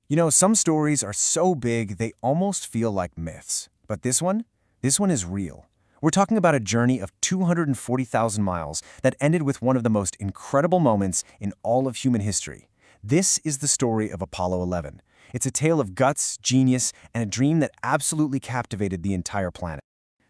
You know, some stories are so big they almost feel like myths. But this one is real. We're talking about a journey of 240,000 miles that ended with one of the most incredible moments in all of human history. This is the story of Apollo 11. It's a tale of guts, genius, and a dream that absolutely captivated the entire planet.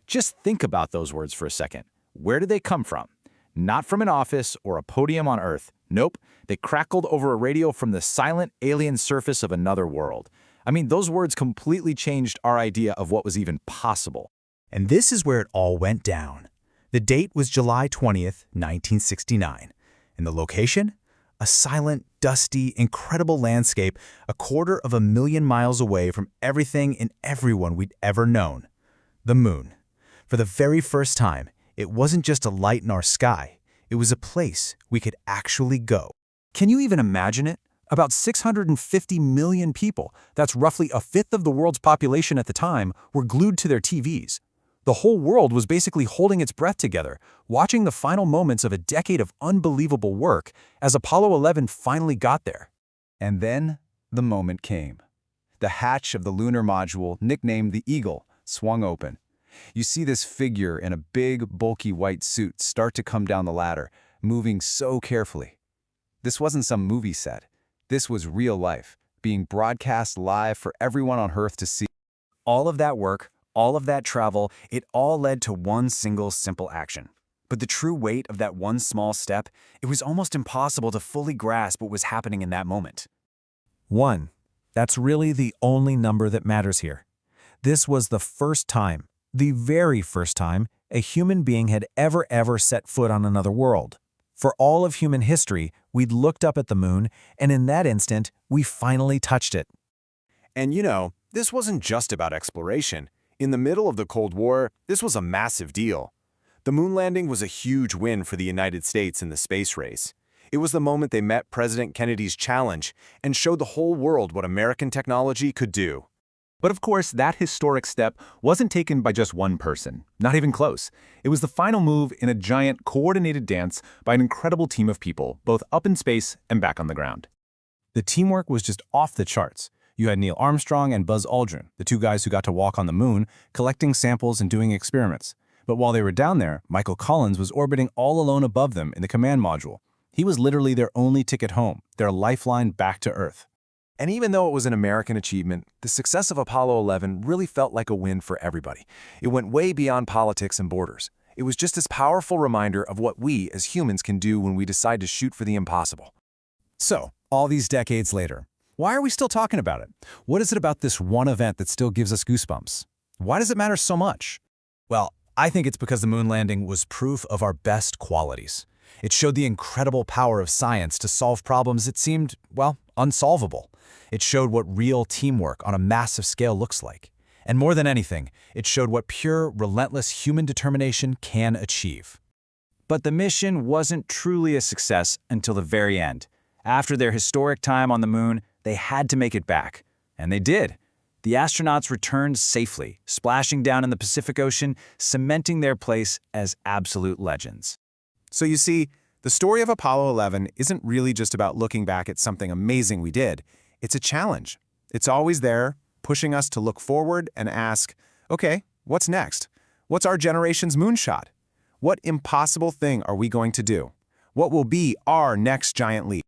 Just think about those words for a second. Where did they come from? Not from an office or a podium on Earth. Nope, they crackled over a radio from the silent alien surface of another world. I mean, those words completely changed our idea of what was even possible. And this is where it all went down. The date was July 20th, 1969. And the location? A silent, dusty, incredible landscape 250,000 miles away from everything and everyone we'd ever known. The moon. For the very first time, it wasn't just a light in our sky. It was a place we could actually go. Can you even imagine it? About 650 million people, that's roughly a fifth of the world's population at the time, were glued to their TVs. The whole world was basically holding its breath together, watching the final moments of a decade of unbelievable work as Apollo 11 finally got there. And then the moment came. The hatch of the lunar module, nicknamed the Eagle, swung open. You see this figure in a big, bulky white suit start to come down the ladder, moving so carefully. This wasn't some movie set. This was real life, being broadcast live for everyone on Earth to see. All of that work, all of that travel, it all led to one single simple action. But the true weight of that one small step, it was almost impossible to fully grasp what was happening in that moment. 1. That's really the only number that matters here. This was the first time, the very first time, a human being had ever set foot on another world. For all of human history, we'd looked up at the moon, and in that instant, we finally touched it. And you know, this wasn't just about exploration. In the middle of the Cold War, this was a massive deal. The moon landing was a huge win for the United States in the space race. It was the moment they met President Kennedy's challenge and showed the whole world what American technology could do. But of course, that historic step wasn't taken by just one person, not even close. It was the final move in a giant, coordinated dance by an incredible team of people, both up in space and back on the ground. The teamwork was just off the charts. You had Neil Armstrong and Buzz Aldrin, the two guys who got to walk on the moon, collecting samples and doing experiments. But while they were down there, Michael Collins was orbiting all alone above them in the command module. He was literally their only ticket home, their lifeline back to Earth. And even though it was an American achievement, the success of Apollo 11 really felt like a win for everybody. It went way beyond politics and borders. It was just this powerful reminder of what we as humans can do when we decide to shoot for the impossible. So, all these decades later, why are we still talking about it? What is it about this one event that still gives us goosebumps? Why does it matter so much? Well, I think it's because the moon landing was proof of our best qualities. It showed the incredible power of science to solve problems that seemed, well, unsolvable. It showed what real teamwork on a massive scale looks like. And more than anything, it showed what pure, relentless human determination can achieve. But the mission wasn't truly a success until the very end. After their historic time on the moon, they had to make it back. And they did. The astronauts returned safely, splashing down in the Pacific Ocean, cementing their place as absolute legends. So you see, the story of Apollo 11 isn't really just about looking back at something amazing we did. It's a challenge. It's always there, pushing us to look forward and ask, okay, what's next? What's our generation's moonshot? What impossible thing are we going to do? What will be our next giant leap?